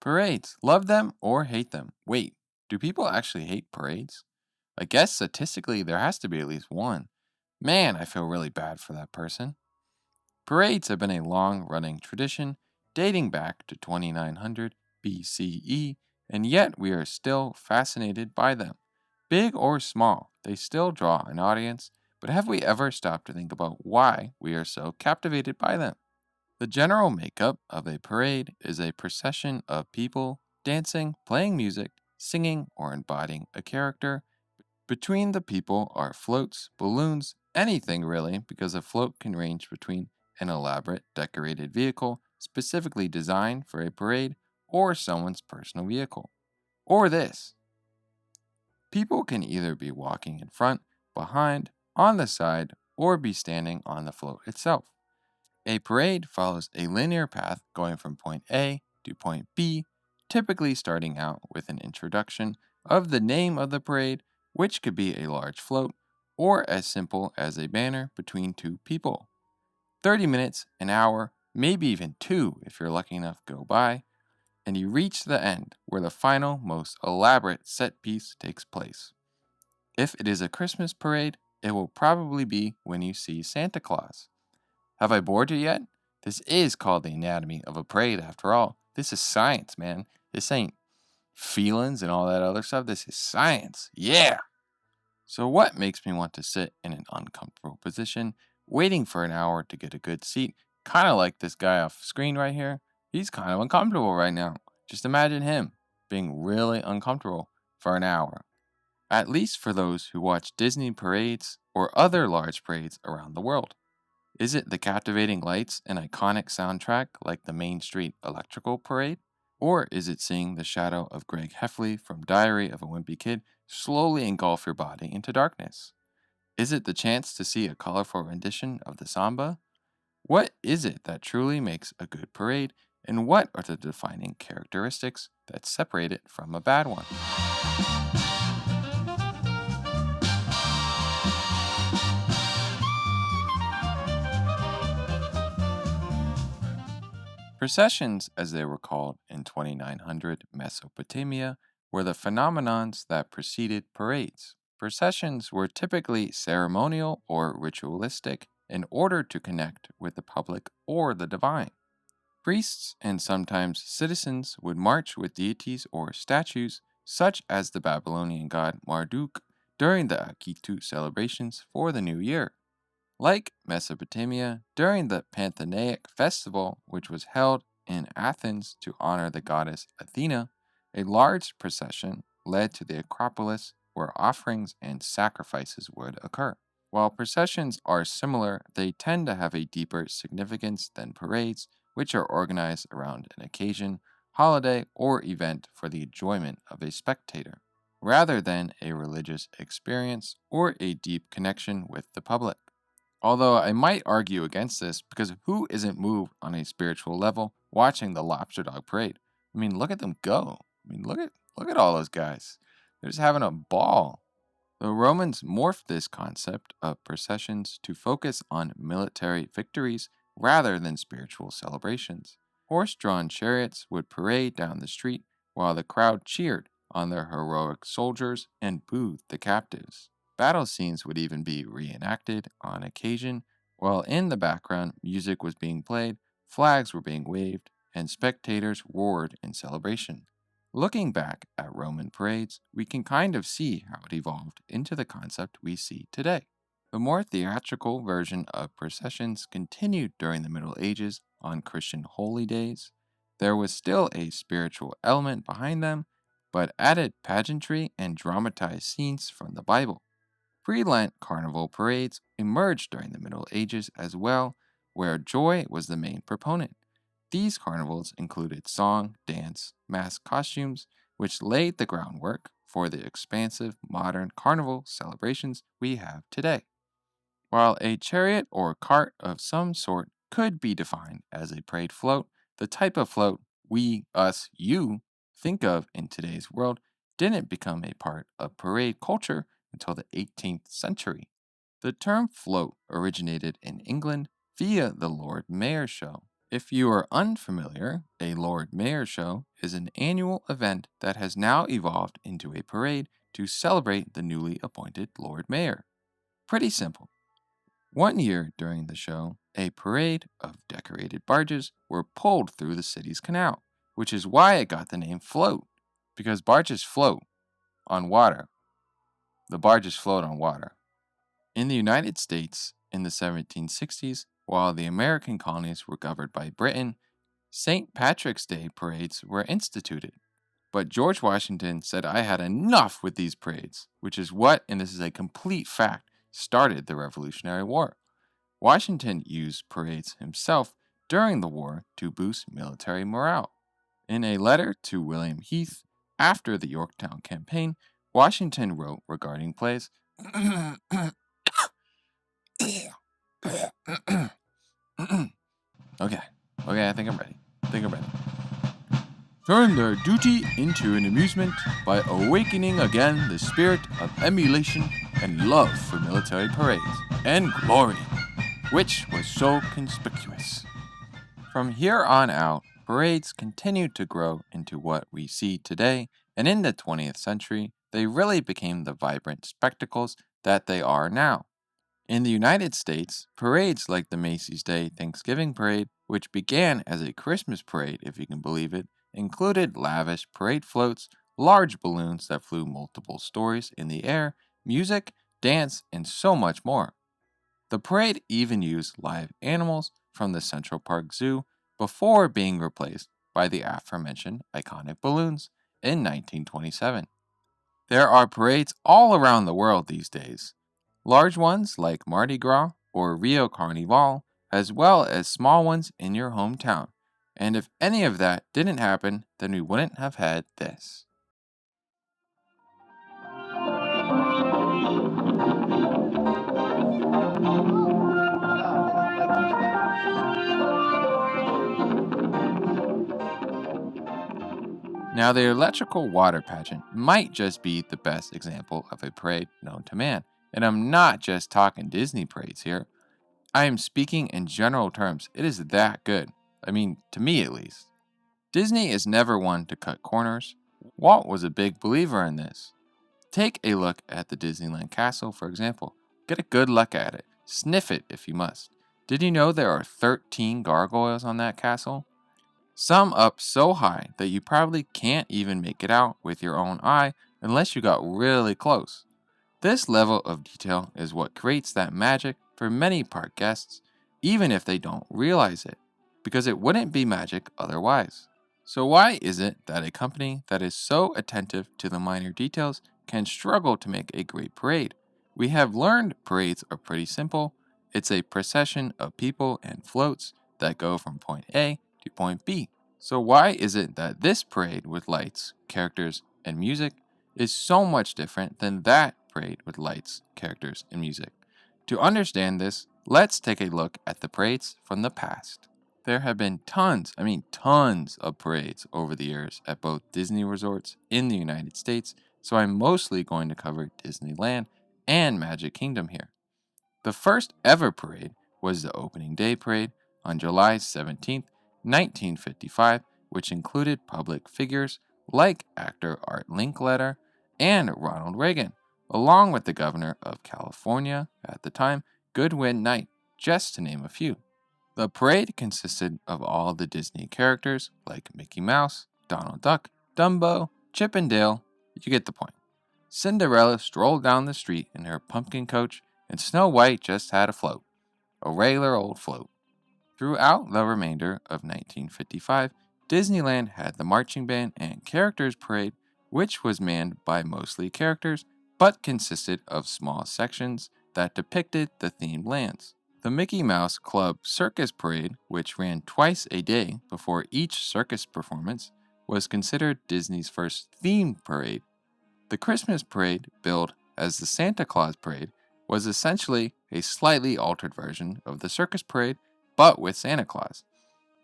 Parades. Love them or hate them. Wait, do people actually hate parades? I guess statistically there has to be at least one. Man, I feel really bad for that person. Parades have been a long running tradition dating back to 2900 BCE, and yet we are still fascinated by them. Big or small, they still draw an audience, but have we ever stopped to think about why we are so captivated by them? The general makeup of a parade is a procession of people dancing, playing music, singing, or embodying a character. Between the people are floats, balloons, anything really, because a float can range between an elaborate decorated vehicle specifically designed for a parade or someone's personal vehicle. Or this, people can either be walking in front, behind, on the side, or be standing on the float itself. A parade follows a linear path going from point A to point B, typically starting out with an introduction of the name of the parade, which could be a large float or as simple as a banner between two people. 30 minutes, an hour, maybe even two if you're lucky enough to go by, and you reach the end where the final, most elaborate set piece takes place. If it is a Christmas parade, it will probably be when you see Santa Claus. Have I bored you yet? This is called the anatomy of a parade after all. This is science, man. This ain't feelings and all that other stuff. This is science. Yeah. So what makes me want to sit in an uncomfortable position, waiting for an hour to get a good seat, kind of like this guy off screen right here? He's kind of uncomfortable right now. Just imagine him being really uncomfortable for an hour. At least for those who watch Disney parades or other large parades around the world. Is it the captivating lights and iconic soundtrack like the Main Street Electrical Parade? Or is it seeing the shadow of Greg Heffley from Diary of a Wimpy Kid slowly engulf your body into darkness? Is it the chance to see a colorful rendition of the samba? What is it that truly makes a good parade, and what are the defining characteristics that separate it from a bad one? Processions, as they were called in 2900 Mesopotamia, were the phenomenons that preceded parades. Processions were typically ceremonial or ritualistic in order to connect with the public or the divine. Priests and sometimes citizens would march with deities or statues, such as the Babylonian god Marduk, during the Akitu celebrations for the new year. Like Mesopotamia, during the Pantheistic festival, which was held in Athens to honor the goddess Athena, a large procession led to the Acropolis where offerings and sacrifices would occur. While processions are similar, they tend to have a deeper significance than parades, which are organized around an occasion, holiday, or event for the enjoyment of a spectator, rather than a religious experience or a deep connection with the public. Although I might argue against this because who isn't moved on a spiritual level watching the lobster dog parade? I mean, look at them go. Look at all those guys. They're just having a ball. The Romans morphed this concept of processions to focus on military victories rather than spiritual celebrations. Horse-drawn chariots would parade down the street while the crowd cheered on their heroic soldiers and booed the captives. Battle scenes would even be reenacted on occasion, while in the background music was being played, flags were being waved, and spectators roared in celebration. Looking back at Roman parades, we can kind of see how it evolved into the concept we see today. The more theatrical version of processions continued during the Middle Ages on Christian holy days. There was still a spiritual element behind them, but added pageantry and dramatized scenes from the Bible. Pre-Lent carnival parades emerged during the Middle Ages as well, where joy was the main proponent. These carnivals included song, dance, mask costumes, which laid the groundwork for the expansive modern carnival celebrations we have today. While a chariot or cart of some sort could be defined as a parade float, the type of float we, us, you think of in today's world didn't become a part of parade culture until the 18th century. The term float originated in England via the Lord Mayor show. If you are unfamiliar, a Lord Mayor show is an annual event that has now evolved into a parade to celebrate the newly appointed Lord Mayor. Pretty simple. One year during the show, a parade of decorated barges were pulled through the city's canal, which is why it got the name float, because barges float on water. The barges float on water. In the United States, in the 1760s, while the American colonies were governed by Britain, St. Patrick's Day parades were instituted. But George Washington said, I had enough with these parades, which is what, and this is a complete fact, started the Revolutionary War. Washington used parades himself during the war to boost military morale. In a letter to William Heath after the Yorktown campaign, Washington wrote regarding plays. Okay, I think I'm ready. Turn their duty into an amusement by awakening again the spirit of emulation and love for military parades and glory, which was so conspicuous. From here on out, parades continued to grow into what we see today, and in the 20th century, they really became the vibrant spectacles that they are now. In the United States, parades like the Macy's Day Thanksgiving Parade, which began as a Christmas parade, if you can believe it, included lavish parade floats, large balloons that flew multiple stories in the air, music, dance, and so much more. The parade even used live animals from the Central Park Zoo before being replaced by the aforementioned iconic balloons in 1927. There are parades all around the world these days. Large ones like Mardi Gras or Rio Carnival, as well as small ones in your hometown. And if any of that didn't happen, then we wouldn't have had this. Now, the electrical water pageant might just be the best example of a parade known to man. And I'm not just talking Disney parades here. I am speaking in general terms. It is that good. I mean, to me at least. Disney is never one to cut corners. Walt was a big believer in this. Take a look at the Disneyland Castle, for example. Get a good look at it. Sniff it if you must. Did you know there are 13 gargoyles on that castle? Some up so high that you probably can't even make it out with your own eye unless you got really close. This level of detail is what creates that magic for many park guests, even if they don't realize it, because it wouldn't be magic otherwise. So why is it that a company that is so attentive to the minor details can struggle to make a great parade? We have learned parades are pretty simple. It's a procession of people and floats that go from point A to point B. So why is it that this parade with lights, characters, and music is so much different than that parade with lights, characters, and music? To understand this, let's take a look at the parades from the past. There have been tons of parades over the years at both Disney resorts in the United States, so I'm mostly going to cover Disneyland and Magic Kingdom here. The first ever parade was the Opening Day Parade on July 17th, 1955, which included public figures like actor Art Linkletter and Ronald Reagan, along with the governor of California at the time, Goodwin Knight, just to name a few. The parade consisted of all the Disney characters like Mickey Mouse, Donald Duck, Dumbo, Chip and Dale. You get the point. Cinderella strolled down the street in her pumpkin coach, and Snow White just had a float, a regular old float. Throughout the remainder of 1955, Disneyland had the marching band and characters parade, which was manned by mostly characters, but consisted of small sections that depicted the themed lands. The Mickey Mouse Club Circus Parade, which ran twice a day before each circus performance, was considered Disney's first themed parade. The Christmas parade, billed as the Santa Claus Parade, was essentially a slightly altered version of the circus parade, but with Santa Claus.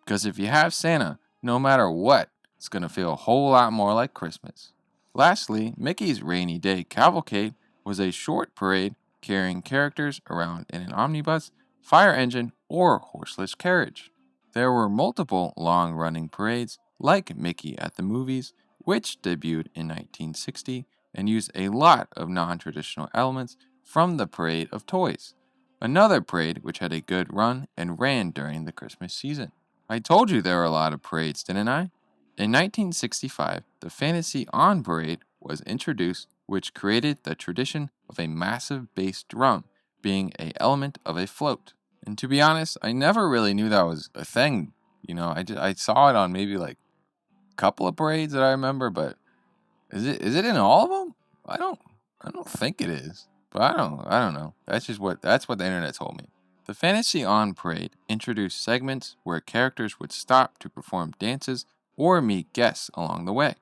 Because if you have Santa, no matter what, it's going to feel a whole lot more like Christmas. Lastly, Mickey's Rainy Day Cavalcade was a short parade carrying characters around in an omnibus, fire engine, or horseless carriage. There were multiple long-running parades, like Mickey at the Movies, which debuted in 1960 and used a lot of non-traditional elements from the Parade of Toys, another parade which had a good run and ran during the Christmas season. I told you there were a lot of parades, didn't I? In 1965, the Fantasy On Parade was introduced, which created the tradition of a massive bass drum being an element of a float. And to be honest, I never really knew that was a thing. I saw it on maybe like a couple of parades that I remember, but is it in all of them? I don't think it is. But I don't know. That's what the internet told me. The Fantasy On Parade introduced segments where characters would stop to perform dances or meet guests along the way.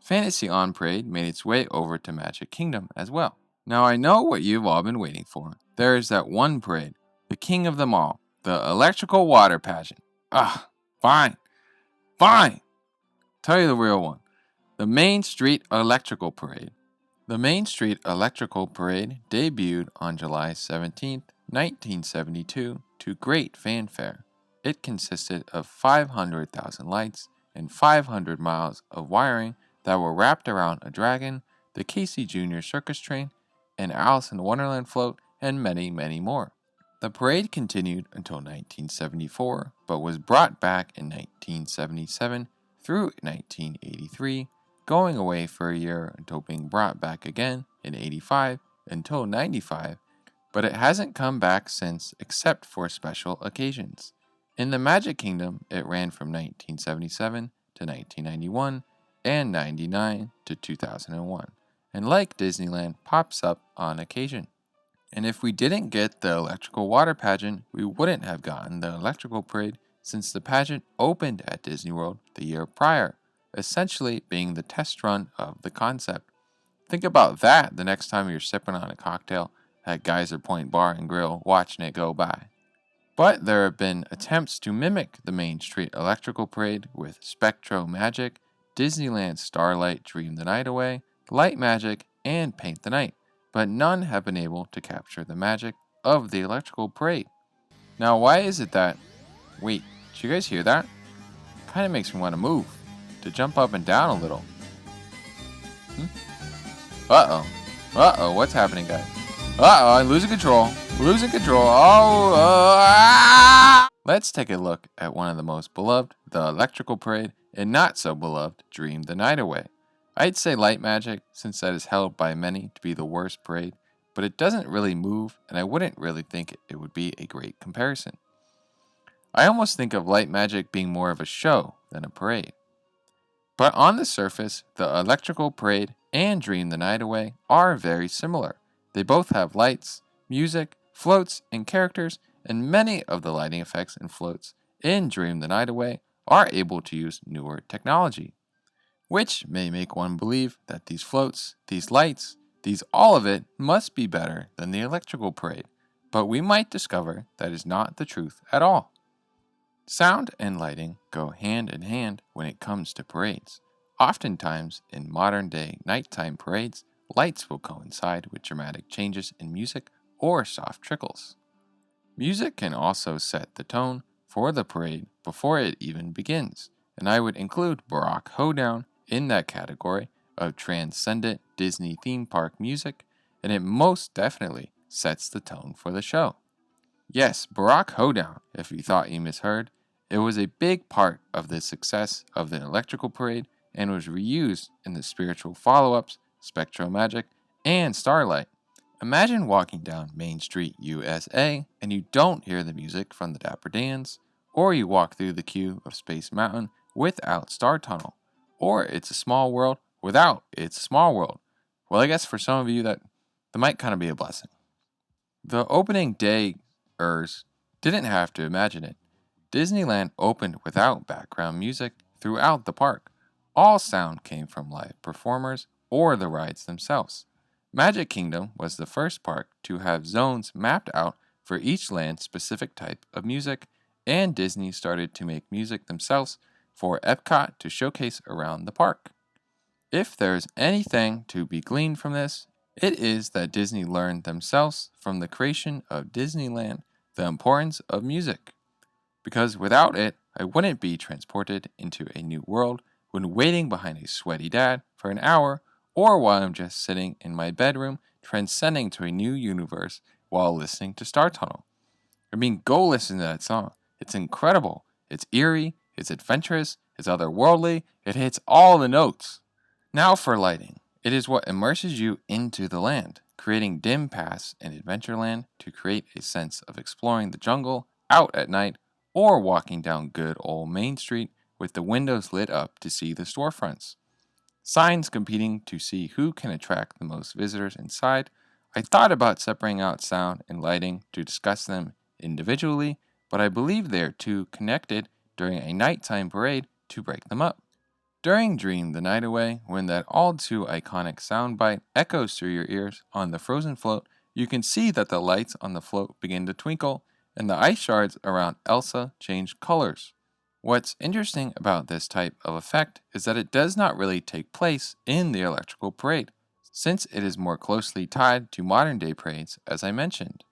Fantasy On Parade made its way over to Magic Kingdom as well. Now I know what you've all been waiting for. There is that one parade, the king of them all, the electrical water pageant. Ah, fine, fine. Tell you the real one. The Main Street Electrical Parade. The Main Street Electrical Parade debuted on July 17th, 1972, to great fanfare. It consisted of 500,000 lights and 500 miles of wiring that were wrapped around a dragon, the Casey Jr. circus train, an Alice in Wonderland float, and many, many more. The parade continued until 1974, but was brought back in 1977 through 1983, going away for a year until being brought back again in 85 until 95, but it hasn't come back since except for special occasions. In the Magic Kingdom, it ran from 1977 to 1991 and 99 to 2001, and like Disneyland, pops up on occasion. And if we didn't get the electrical water pageant, we wouldn't have gotten the electrical parade since the pageant opened at Disney World the year prior, essentially being the test run of the concept. Think about that the next time you're sipping on a cocktail at Geyser Point Bar and Grill watching it go by. But there have been attempts to mimic the Main Street Electrical Parade with Spectro Magic, Disneyland Starlight Dream the Night Away, Light Magic, and Paint the Night, but none have been able to capture the magic of the electrical parade. Now, why is it that... Wait, did you guys hear that? Kind of makes me want to move, to jump up and down a little. Uh-oh, what's happening, guys? I'm losing control. Let's take a look at one of the most beloved, the electrical parade, and not so beloved, Dream the Night Away. I'd say Light Magic, since that is held by many to be the worst parade, but it doesn't really move, and I wouldn't really think it would be a great comparison. I almost think of Light Magic being more of a show than a parade. But on the surface, the electrical parade and Dream the Night Away are very similar. They both have lights, music, floats, and characters, and many of the lighting effects and floats in Dream the Night Away are able to use newer technology, which may make one believe that these floats, these lights, all of it must be better than the electrical parade, but we might discover that is not the truth at all. Sound and lighting go hand in hand when it comes to parades. Oftentimes, in modern-day nighttime parades, lights will coincide with dramatic changes in music or soft trickles. Music can also set the tone for the parade before it even begins, and I would include Barack Hoedown in that category of transcendent Disney theme park music, and it most definitely sets the tone for the show. Yes, Barack Hoedown, if you thought you misheard, it was a big part of the success of the electrical parade and was reused in the spiritual follow-ups, Spectro Magic, and Starlight. Imagine walking down Main Street, USA, and you don't hear the music from the Dapper Dans, or you walk through the queue of Space Mountain without Star Tunnel, or It's a Small World without It's a Small World. Well, I guess for some of you that might kind of be a blessing. The opening day-ers didn't have to imagine it. Disneyland opened without background music throughout the park. All sound came from live performers or the rides themselves. Magic Kingdom was the first park to have zones mapped out for each land's specific type of music, and Disney started to make music themselves for Epcot to showcase around the park. If there's anything to be gleaned from this, it is that Disney learned themselves from the creation of Disneyland the importance of music. Because without it, I wouldn't be transported into a new world when waiting behind a sweaty dad for an hour, or while I'm just sitting in my bedroom transcending to a new universe while listening to Star Tunnel. I mean, go listen to that song. It's incredible. It's eerie, it's adventurous, it's otherworldly, it hits all the notes. Now for lighting. It is what immerses you into the land, creating dim paths in Adventureland to create a sense of exploring the jungle out at night or walking down good old Main Street with the windows lit up to see the storefronts. Signs competing to see who can attract the most visitors inside. I thought about separating out sound and lighting to discuss them individually, but I believe they are too connected during a nighttime parade to break them up. During Dream the Night Away, when that all too iconic soundbite echoes through your ears on the frozen float, you can see that the lights on the float begin to twinkle and the ice shards around Elsa change colors. What's interesting about this type of effect is that it does not really take place in the electrical parade, since it is more closely tied to modern day parades, as I mentioned.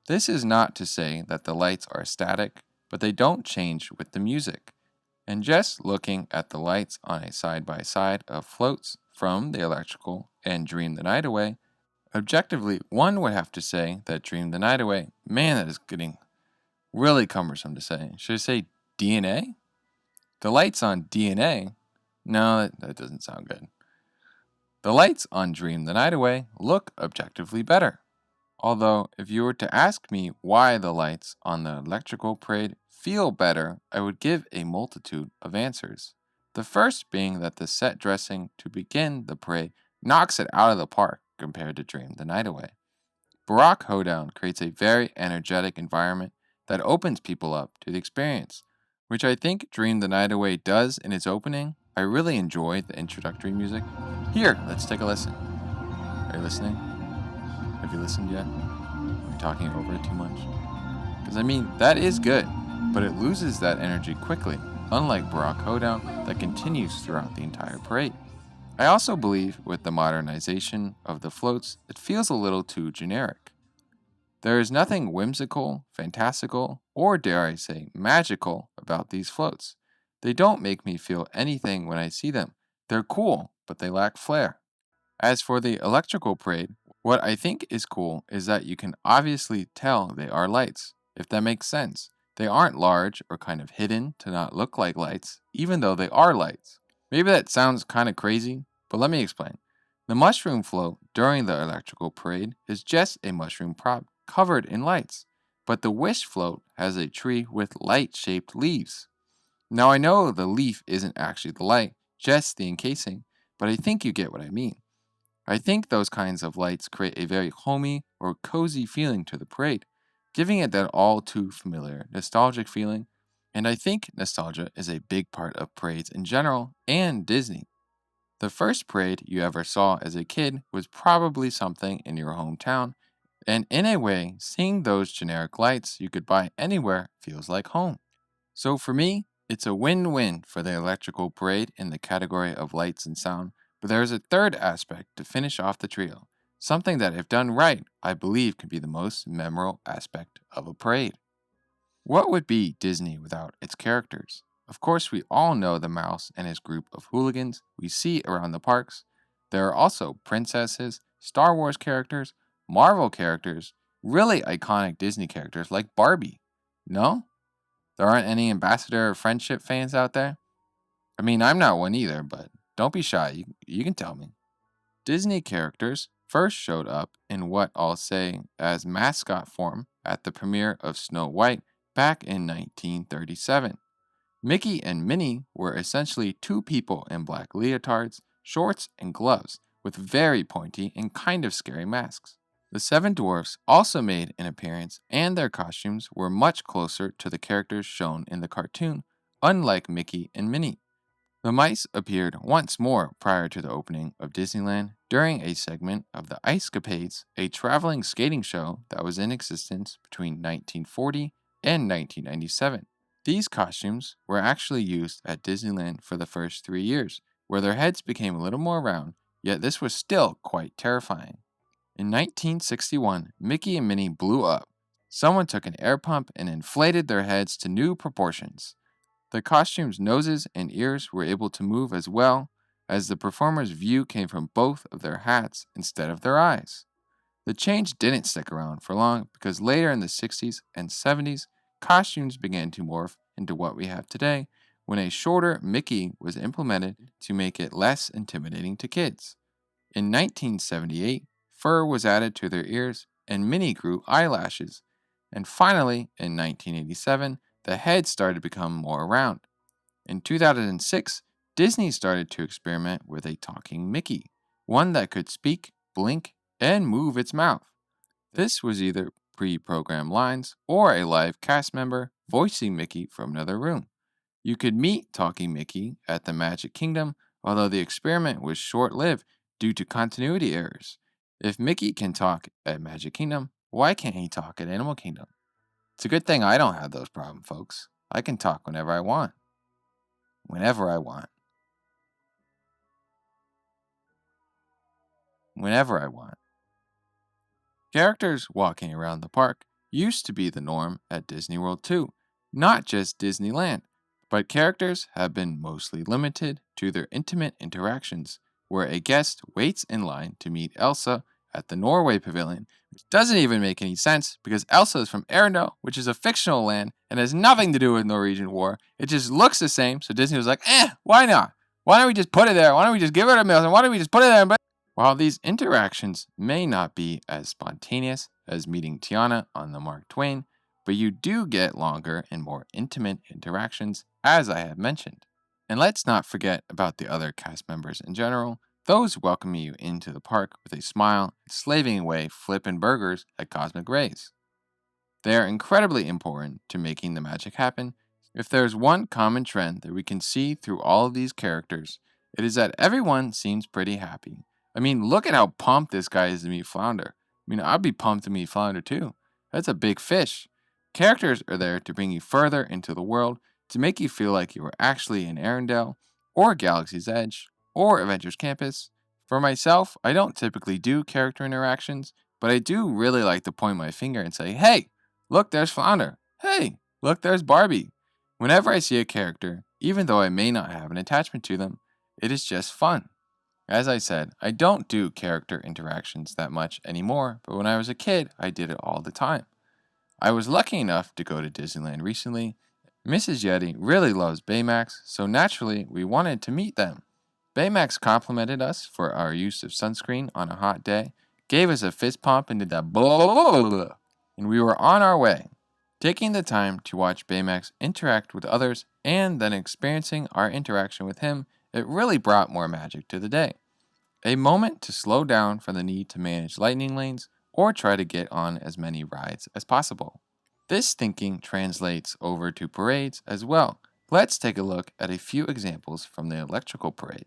This is not to say that the lights are static, but they don't change with the music. And just looking at the lights on a side by side of floats from the electrical and Dream the Night Away, objectively, one would have to say that Dream the Night Away, man, that is getting really cumbersome to say. Should I say DNA? The lights on DNA? No, that doesn't sound good. The lights on Dream the Night Away look objectively better. Although, if you were to ask me why the lights on the electrical parade feel better, I would give a multitude of answers. The first being that the set dressing to begin the parade knocks it out of the park compared to Dream the Night Away. Barack Hoedown creates a very energetic environment that opens people up to the experience, which I think Dream the Night Away does in its opening. I really enjoy the introductory music. Here, let's take a listen. Are you listening? Have you listened yet? Am I talking over it too much? Because I mean, that is good, but it loses that energy quickly, unlike Barack Hoedown that continues throughout the entire parade. I also believe with the modernization of the floats, it feels a little too generic. There is nothing whimsical, fantastical, or dare I say, magical about these floats. They don't make me feel anything when I see them. They're cool, but they lack flair. As for the electrical parade, what I think is cool is that you can obviously tell they are lights, if that makes sense. They aren't large or kind of hidden to not look like lights, even though they are lights. Maybe that sounds kind of crazy, but let me explain. The mushroom float during the electrical parade is just a mushroom prop covered in lights, but the wish float has a tree with light-shaped leaves. Now I know the leaf isn't actually the light, just the encasing, but I think you get what I mean. I think those kinds of lights create a very homey or cozy feeling to the parade, giving it that all too familiar nostalgic feeling, and I think nostalgia is a big part of parades in general and Disney. The first parade you ever saw as a kid was probably something in your hometown, and in a way, seeing those generic lights you could buy anywhere feels like home. So for me, it's a win-win for the electrical parade in the category of lights and sound, but there is a third aspect to finish off the trio, something that if done right, I believe can be the most memorable aspect of a parade. What would be Disney without its characters? Of course, we all know the mouse and his group of hooligans we see around the parks. There are also princesses, Star Wars characters, Marvel characters, really iconic Disney characters like Barbie. No? There aren't any Ambassador of Friendship fans out there? I mean, I'm not one either, but don't be shy. You can tell me. Disney characters first showed up in what I'll say as mascot form at the premiere of Snow White back in 1937. Mickey and Minnie were essentially two people in black leotards, shorts, and gloves with very pointy and kind of scary masks. The Seven Dwarfs also made an appearance, and their costumes were much closer to the characters shown in the cartoon, unlike Mickey and Minnie. The mice appeared once more prior to the opening of Disneyland during a segment of the Ice Capades, a traveling skating show that was in existence between 1940 and 1997. These costumes were actually used at Disneyland for the first 3 years, where their heads became a little more round, yet this was still quite terrifying. In 1961, Mickey and Minnie blew up. Someone took an air pump and inflated their heads to new proportions. The costumes' noses and ears were able to move as well, as the performer's view came from both of their hats instead of their eyes. The change didn't stick around for long because later in the 60s and 70s, costumes began to morph into what we have today when a shorter Mickey was implemented to make it less intimidating to kids. In 1978, fur was added to their ears and Minnie grew eyelashes. And finally, in 1987, the head started to become more round. In 2006, Disney started to experiment with a talking Mickey, one that could speak, blink, and move its mouth. This was either pre programmed lines or a live cast member voicing Mickey from another room. You could meet Talking Mickey at the Magic Kingdom, although the experiment was short lived due to continuity errors. If Mickey can talk at Magic Kingdom, why can't he talk at Animal Kingdom? It's a good thing I don't have those problems, folks. I can talk whenever I want. Whenever I want. Whenever I want. Characters walking around the park used to be the norm at Disney World too, not just Disneyland, but characters have been mostly limited to their intimate interactions, where a guest waits in line to meet Elsa at the Norway Pavilion, which doesn't even make any sense because Elsa is from Arendelle, which is a fictional land and has nothing to do with Norwegian war. It just looks the same, so Disney was like, why not? Why don't we just put it there? Why don't we just give her to Elsa? Why don't we just put it there? While these interactions may not be as spontaneous as meeting Tiana on the Mark Twain, but you do get longer and more intimate interactions, as I have mentioned. And let's not forget about the other cast members in general, those welcoming you into the park with a smile, slaving away flippin' burgers at Cosmic Rays. They are incredibly important to making the magic happen. If there's one common trend that we can see through all of these characters, it is that everyone seems pretty happy. I mean, look at how pumped this guy is to meet Flounder. I mean, I'd be pumped to meet Flounder too. That's a big fish. Characters are there to bring you further into the world, to make you feel like you are actually in Arendelle, or Galaxy's Edge, or Avengers Campus. For myself, I don't typically do character interactions, but I do really like to point my finger and say, hey, look, there's Flounder. Hey, look, there's Barbie. Whenever I see a character, even though I may not have an attachment to them, it is just fun. As I said, I don't do character interactions that much anymore, but when I was a kid, I did it all the time. I was lucky enough to go to Disneyland recently. Mrs. Yeti really loves Baymax, so naturally we wanted to meet them. Baymax complimented us for our use of sunscreen on a hot day, gave us a fist pump and did that blah, blah, blah, blah, and we were on our way. Taking the time to watch Baymax interact with others and then experiencing our interaction with him, it really brought more magic to the day. A moment to slow down from the need to manage lightning lanes or try to get on as many rides as possible. This thinking translates over to parades as well. Let's take a look at a few examples from the electrical parade.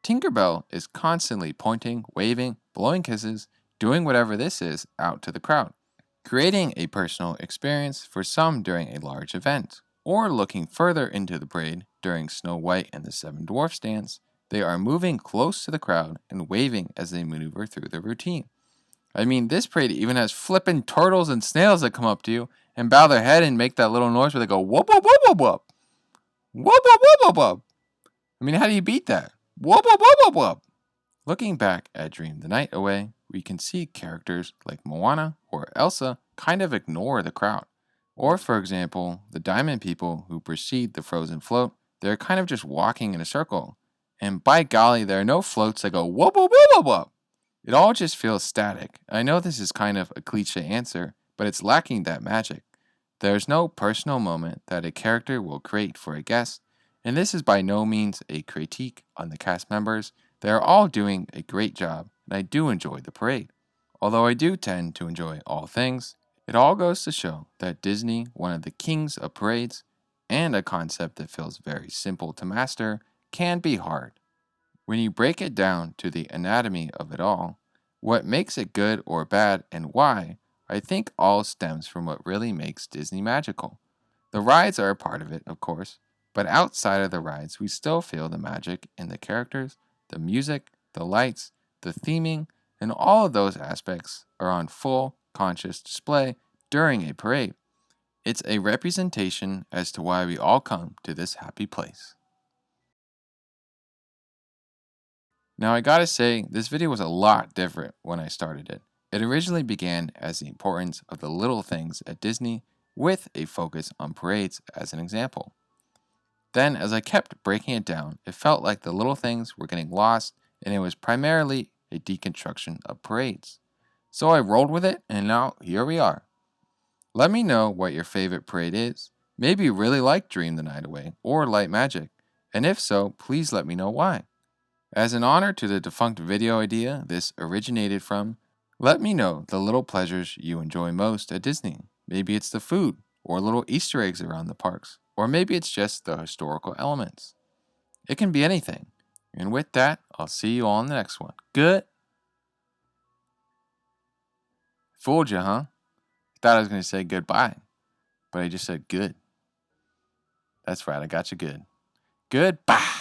Tinkerbell is constantly pointing, waving, blowing kisses, doing whatever this is out to the crowd, creating a personal experience for some during a large event, or looking further into the parade during Snow White and the Seven Dwarfs dance. They are moving close to the crowd and waving as they maneuver through their routine. I mean, this parade even has flippin' turtles and snails that come up to you and bow their head and make that little noise where they go whoop whoop whoop whoop whoop. Whoop whoop whoop whoop whoop. I mean, how do you beat that? Whoop whoop whoop whoop whoop. Looking back at Dream the Night Away, we can see characters like Moana or Elsa kind of ignore the crowd. Or, for example, the diamond people who precede the frozen float, they're kind of just walking in a circle. And by golly, there are no floats that go whoop whoop whoop whoop whoop. It all just feels static. I know this is kind of a cliche answer, but it's lacking that magic. There's no personal moment that a character will create for a guest, and this is by no means a critique on the cast members. They are all doing a great job, and I do enjoy the parade. Although I do tend to enjoy all things, it all goes to show that Disney, one of the kings of parades, and a concept that feels very simple to master, can be hard. When you break it down to the anatomy of it all, what makes it good or bad and why, I think all stems from what really makes Disney magical. The rides are a part of it, of course, but outside of the rides, we still feel the magic in the characters, the music, the lights, the theming, and all of those aspects are on full, conscious display during a parade. It's a representation as to why we all come to this happy place. Now, I gotta say, this video was a lot different when I started it. It originally began as the importance of the little things at Disney with a focus on parades as an example. Then, as I kept breaking it down, it felt like the little things were getting lost and it was primarily a deconstruction of parades. So I rolled with it and now here we are. Let me know what your favorite parade is. Maybe you really like Dream the Night Away or Light Magic, and if so, please let me know why. As an honor to the defunct video idea this originated from, let me know the little pleasures you enjoy most at Disney. Maybe it's the food, or little Easter eggs around the parks, or maybe it's just the historical elements. It can be anything. And with that, I'll see you all in the next one. Good? Fooled you, huh? Thought I was going to say goodbye, but I just said good. That's right, I got you good. Goodbye.